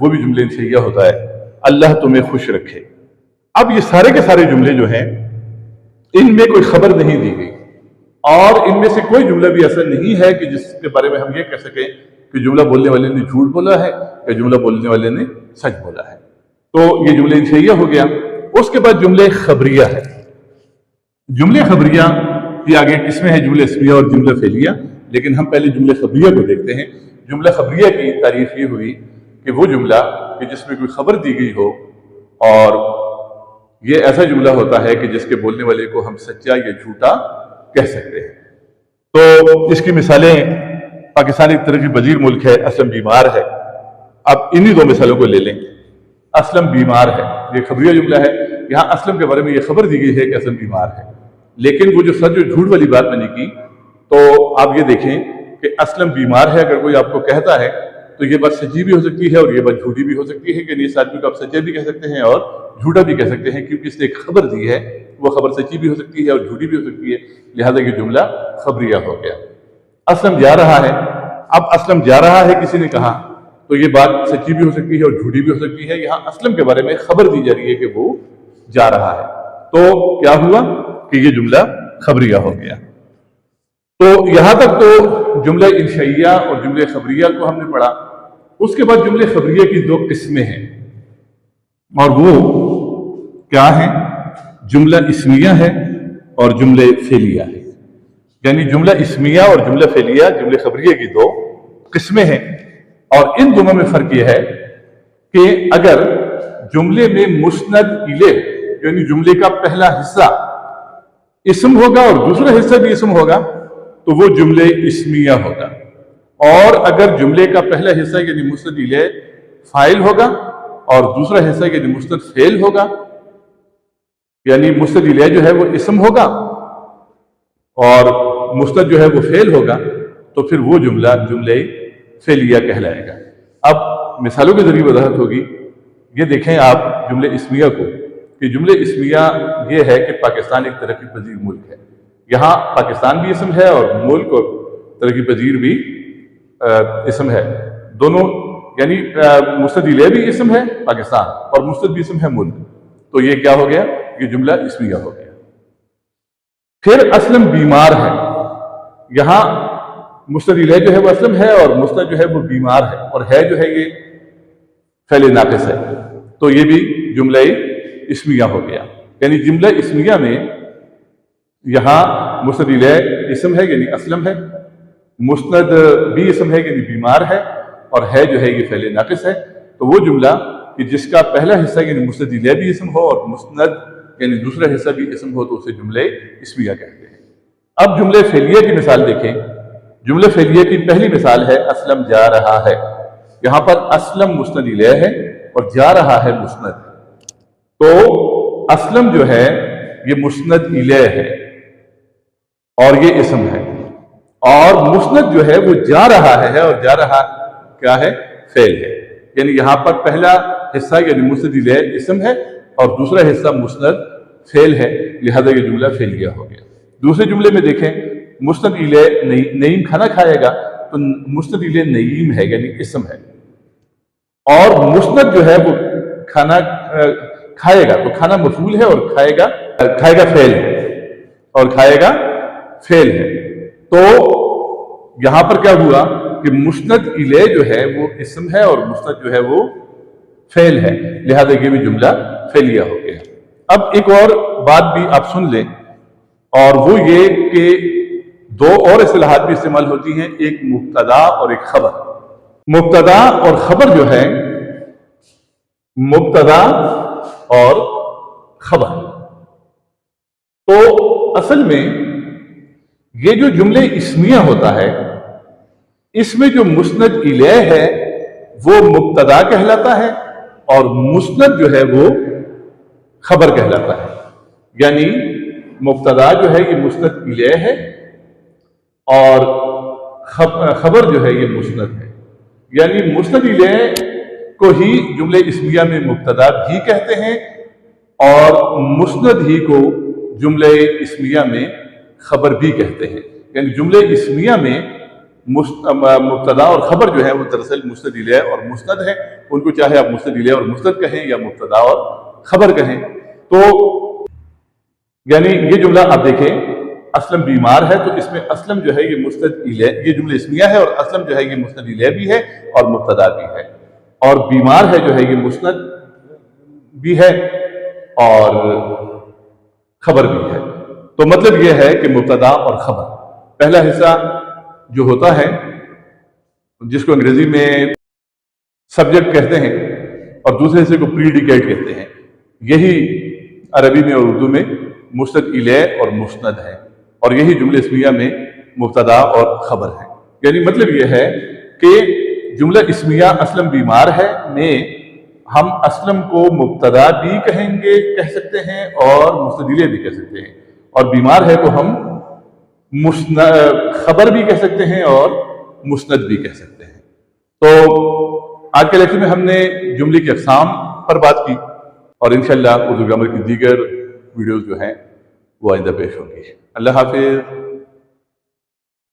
وہ بھی جملے انشائیہ ہوتا ہے. اللہ تمہیں خوش رکھے. اب یہ سارے کے سارے جملے جو ہیں ان میں کوئی خبر نہیں دی گئی، اور ان میں سے کوئی جملہ بھی ایسا نہیں ہے کہ جس کے بارے میں ہم یہ کہہ سکیں کہ جملہ بولنے والے نے جھوٹ بولا ہے یا جملہ بولنے والے نے سچ بولا ہے. تو یہ جملے انشائیہ ہو گیا. اس کے بعد جملے خبریہ ہے. جملے خبریہ کی آگے قسمیں ہیں جملے اسمیہ اور جملہ فعلیہ، لیکن ہم پہلے جملے خبریہ کو دیکھتے ہیں. جملہ خبریہ کی تعریف یہ ہوئی کہ وہ جملہ کہ جس میں کوئی خبر دی گئی ہو، اور یہ ایسا جملہ ہوتا ہے کہ جس کے بولنے والے کو ہم سچا یا جھوٹا کہہ سکتے ہیں. تو اس کی مثالیں، پاکستان ایک ترقی پذیر ملک ہے، اسلم بیمار ہے. اب انہی دو مثالوں کو لے لیں. اسلم بیمار ہے، یہ خبریہ جملہ ہے. یہاں اسلم کے بارے میں یہ خبر دی گئی ہے کہ اسلم بیمار ہے، لیکن وہ جو سچ اور جھوٹ والی بات میں نے کی، تو آپ یہ دیکھیں کہ اسلم بیمار ہے اگر کوئی آپ کو کہتا ہے تو یہ بات سچی بھی ہو سکتی ہے اور یہ بات جھوٹی بھی ہو سکتی ہے. کہ اس آدمی کو آپ سچا بھی کہہ سکتے ہیں اور جھوٹا بھی کہہ سکتے ہیں، کیونکہ اس نے ایک خبر دی ہے. وہ خبر سچی بھی ہو سکتی ہے اور جھوٹی بھی ہو سکتی ہے، لہذا یہ جملہ خبریہ ہو گیا. اسلم جا رہا ہے. اب اسلم جا رہا ہے کسی نے کہا تو یہ بات سچی بھی ہو سکتی ہے اور جھوٹی بھی ہو سکتی ہے. یہاں اسلم کے بارے میں خبر دی جا رہی ہے کہ وہ جا رہا ہے، تو کیا ہوا کہ یہ جملہ خبریہ ہو گیا. تو یہاں تک تو جملہ انشائیہ اور جملہ خبریہ کو ہم نے پڑھا. اس کے بعد جملے خبریہ کی دو قسمیں ہیں، اور وہ کیا ہیں؟ جملہ اسمیہ ہے اور جملے فعلیہ ہے. یعنی جملہ اسمیہ اور جملہ فعلیہ جملے خبریہ کی دو قسمیں ہیں، اور ان دونوں میں فرق یہ ہے کہ اگر جملے میں مسند الیہ یعنی جملے کا پہلا حصہ اسم ہوگا اور دوسرا حصہ بھی اسم ہوگا تو وہ جملے اسمیہ ہوگا، اور اگر جملے کا پہلا حصہ یعنی مسند الیہ فاعل ہوگا اور دوسرا حصہ یعنی مسند فعل ہوگا، یعنی مسند الیہ جو ہے وہ اسم ہوگا اور مسند جو ہے وہ فعل ہوگا، تو پھر وہ جملہ جملے فعلیہ کہلائے گا. اب مثالوں کے ذریعے وضاحت ہوگی. یہ دیکھیں آپ جملے اسمیہ کو، کہ جملے اسمیہ یہ ہے کہ پاکستان ایک ترقی پذیر ملک ہے. یہاں پاکستان بھی اسم ہے اور ملک اور ترقی پذیر بھی اسم ہے. دونوں یعنی مسند الیہ بھی اسم ہے پاکستان اور مسند بھی اسم ہے ملک. تو یہ کیا ہو گیا؟ یہ جملہ اسمیہ ہو گیا. پھر اسلم بیمار ہے. یہاں مسند الیہ جو ہے وہ اسلم ہے اور مسند جو ہے وہ بیمار ہے، اور ہے جو ہے یہ فعل ناقص ہے. تو یہ بھی جملہ اسمیہ ہو گیا. یعنی جملہ اسمیہ میں یہاں مسند الیہ اسم ہے یعنی اسلم ہے، مسند بھی اسم ہے یعنی بیمار ہے، اور ہے جو ہے یہ فعل ناقص ہے. تو وہ جملہ کہ جس کا پہلا حصہ یعنی مسند الیہ بھی اسم ہو اور مسند یعنی دوسرا حصہ بھی اسم ہو تو اسے جملے اسمیہ کہتے ہیں. اب جملے فعلیہ کی مثال دیکھیں. جملے فعلیہ کی پہلی مثال ہے اسلم جا رہا ہے. یہاں پر اسلم مسند الیہ ہے اور جا رہا ہے مسند. تو اسلم جو ہے یہ مسند الیہ ہے اور یہ اسم ہے، اور مسند جو ہے وہ جا رہا ہے اور جا رہا کیا ہے؟ فعل ہے. یعنی یہاں پر پہلا حصہ یعنی مسند الیہ اسم ہے اور دوسرا حصہ مسند فعل ہے، لہذا یہ جملہ فعلیہ ہو گیا. دوسرے جملے میں دیکھیں مسند الیہ نعیم کھانا کھائے گا تو مسند الیہ نعیم ہے یعنی اسم ہے، اور مسند جو ہے وہ کھانا کھائے گا تو کھانا مفعول ہے اور کھائے گا فعل ہے، اور کھائے گا فعل ہے. تو یہاں پر کیا ہوا کہ مسند الیہ جو ہے وہ اسم ہے اور مسند جو ہے وہ فعل ہے، لہذا یہ بھی جملہ فعلیہ ہو گیا. اب ایک اور بات بھی آپ سن لیں، اور وہ یہ کہ دو اور اصطلاحات بھی استعمال ہوتی ہیں، ایک مبتدا اور ایک خبر. مبتدا اور خبر جو ہے، مبتدا اور خبر، تو اصل میں یہ جو جملے اسمیہ ہوتا ہے اس میں جو مسند الیہ ہے وہ مبتدا کہلاتا ہے اور مسند جو ہے وہ خبر کہلاتا ہے. یعنی مبتدا جو ہے یہ مسند الیہ ہے اور خبر جو ہے یہ مسند ہے. یعنی مسند الیہ کو ہی جملے اسمیہ میں مبتدا بھی کہتے ہیں اور مسند ہی کو جملے اسمیہ میں خبر بھی کہتے ہیں. یعنی جملے اسمیہ میں مبتدا اور خبر جو ہے وہ دراصل مسند الیہ اور مسند ہے، ان کو چاہے آپ مسند الیہ اور مسند کہیں یا مبتدا اور خبر کہیں۔ تو یعنی یہ جملہ آپ دیکھیں، اسلم بیمار ہے تو اس میں اسلم جو ہے یہ مسند الیہ، یہ جملہ اسمیہ ہے، اور اسلم جو ہے یہ مسند الیہ بھی ہے اور مبتدا بھی ہے، اور بیمار ہے جو ہے یہ مسند بھی ہے اور خبر بھی ہے۔ تو مطلب یہ ہے کہ مبتدا اور خبر، پہلا حصہ جو ہوتا ہے جس کو انگریزی میں سبجیکٹ کہتے ہیں اور دوسرے حصے کو پریڈیکیٹ کہتے ہیں، یہی عربی میں اور اردو میں مسند الیہ اور مسند ہے، اور یہی جملہ اسمیہ میں مبتدا اور خبر ہے۔ یعنی مطلب یہ ہے کہ جملہ اسمیہ اسلم بیمار ہے میں ہم اسلم کو مبتدا بھی کہہ سکتے ہیں اور مسند الیہ بھی کہہ سکتے ہیں، اور بیمار ہے تو ہم خبر بھی کہہ سکتے ہیں اور مسند بھی کہہ سکتے ہیں۔ تو آج کے لیکچر میں ہم نے جملے کی اقسام پر بات کی، اور انشاءاللہ اردو گرامر کی دیگر ویڈیوز جو ہیں وہ آئندہ پیش ہوں گی۔ اللہ حافظ۔